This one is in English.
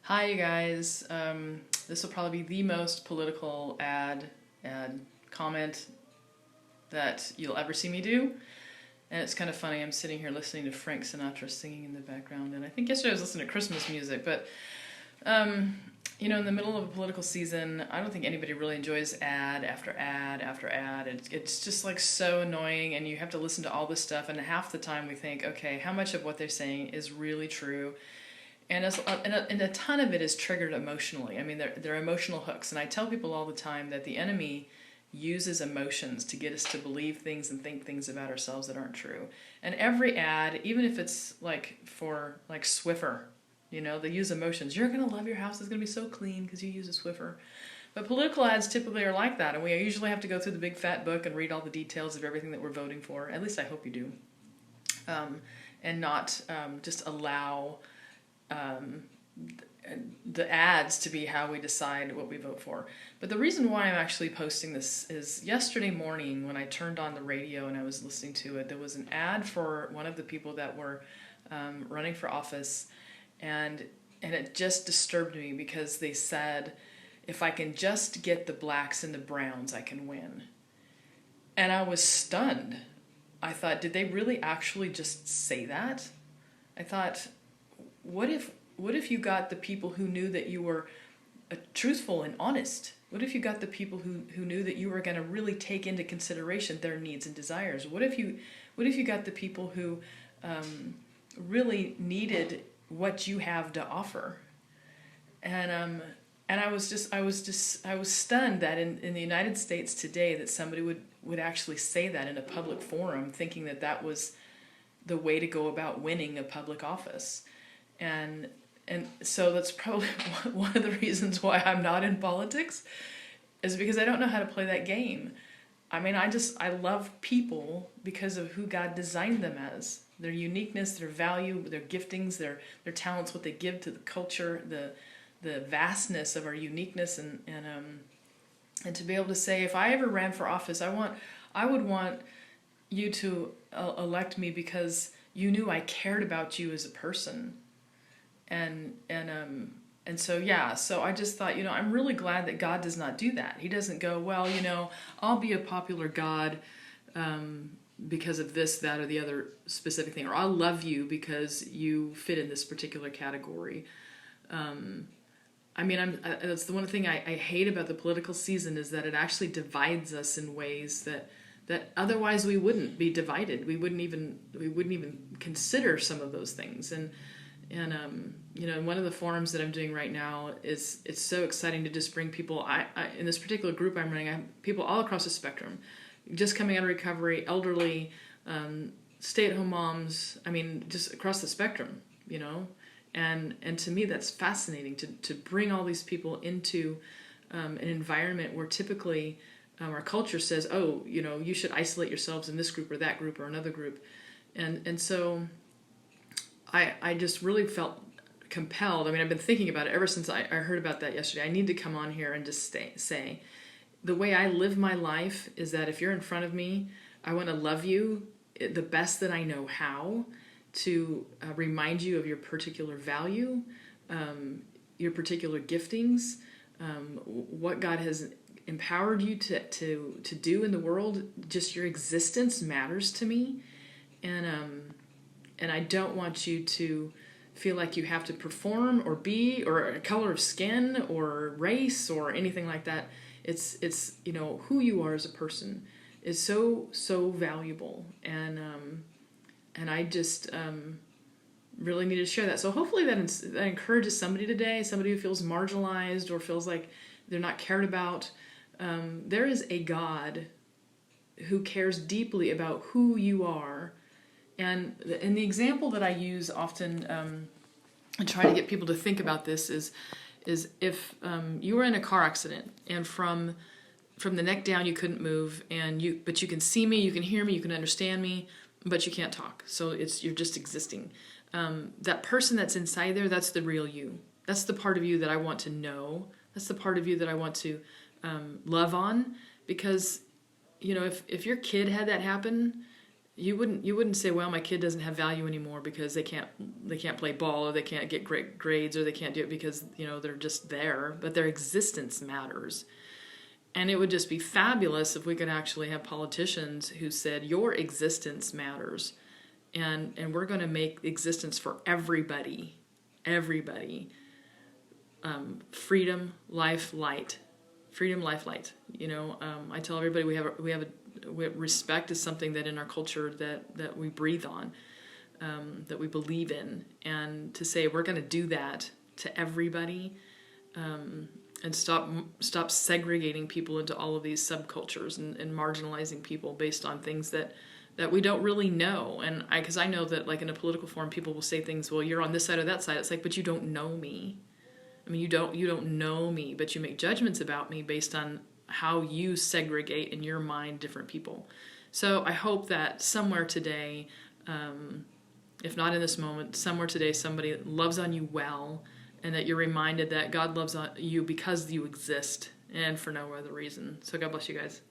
Hi, you guys. This will probably be the most political ad comment that you'll ever see me do. And it's kind of funny. I'm sitting here listening to Frank Sinatra singing in the background. And I think yesterday I was listening to Christmas music. But, in the middle of a political season, I don't think anybody really enjoys ad after ad after ad. It's just like so annoying. And you have to listen to all this stuff. And half the time we think, okay, how much of what they're saying is really true? And a ton of it is triggered emotionally. I mean, they're emotional hooks. And I tell people all the time that the enemy uses emotions to get us to believe things and think things about ourselves that aren't true. And every ad, even if it's like for like Swiffer, they use emotions. You're going to love your house. It's going to be so clean because you use a Swiffer. But political ads typically are like that. And we usually have to go through the big fat book and read all the details of everything that we're voting for. At least I hope you do. And not just allow the ads to be how we decide what we vote for. But the reason why I'm actually posting this is yesterday morning when I turned on the radio and I was listening to it, there was an ad for one of the people that were running for office, and it just disturbed me because they said, if I can just get the blacks and the browns, I can win. And I was stunned. I thought, did they really actually just say that? I thought, what if you got the people who knew that you were truthful and honest? What if you got the people who knew that you were going to really take into consideration their needs and desires? What if you got the people who really needed what you have to offer? And I was stunned that in the United States today that somebody would actually say that in a public forum, thinking that was the way to go about winning a public office. And so that's probably one of the reasons why I'm not in politics, is because I don't know how to play that game. I mean, I love people because of who God designed them as. Their uniqueness, their value, their giftings, their talents, what they give to the culture, the vastness of our uniqueness, and to be able to say, if I ever ran for office, I would want you to elect me because you knew I cared about you as a person. And so I just thought, I'm really glad that God does not do that. He doesn't go, well, I'll be a popular God because of this, that, or the other specific thing, or I'll love you because you fit in this particular category. That's the one thing I hate about the political season, is that it actually divides us in ways that otherwise we wouldn't be divided. We wouldn't even consider some of those things. And one of the forums that I'm doing right now it's so exciting to just bring people. I in this particular group I'm running, I have people all across the spectrum, just coming out of recovery, elderly, stay-at-home moms. I mean, just across the spectrum, And to me, that's fascinating to bring all these people into an environment where typically our culture says, oh, you should isolate yourselves in this group or that group or another group, and so I just really felt compelled. I mean, I've been thinking about it ever since I heard about that yesterday. I need to come on here and just say, the way I live my life is that if you're in front of me, I want to love you the best that I know how, to remind you of your particular value, your particular giftings, what God has empowered you to do in the world. Just your existence matters to me, and I don't want you to feel like you have to perform or be, or a color of skin or race or anything like that. It's who you are as a person is so valuable, and I just really need to share that. So hopefully that encourages somebody today, somebody who feels marginalized or feels like they're not cared about. There is a God who cares deeply about who you are. And the example that I use often and try to get people to think about this is if you were in a car accident and from the neck down you couldn't move, but you can see me, you can hear me, you can understand me, but you can't talk. So you're just existing. That person that's inside there, that's the real you. That's the part of you that I want to know. That's the part of you that I want to love on. Because, if your kid had that happen, you wouldn't say, well, my kid doesn't have value anymore because they can't play ball, or they can't get great grades, or they can't do it because they're just there, but their existence matters. And it would just be fabulous if we could actually have politicians who said, your existence matters, and we're going to make existence for everybody, freedom, life, light. Freedom, life, light. I tell everybody respect is something that in our culture that we breathe on, that we believe in, and to say we're going to do that to everybody, and stop segregating people into all of these subcultures and marginalizing people based on things that we don't really know. And because I know that, like, in a political forum, people will say things, well, you're on this side or that side. It's like, but you don't know me. I mean, you don't know me, but you make judgments about me based on how you segregate in your mind different people. So I hope that somewhere today, if not in this moment, somewhere today somebody loves on you well, and that you're reminded that God loves on you because you exist and for no other reason. So God bless you guys.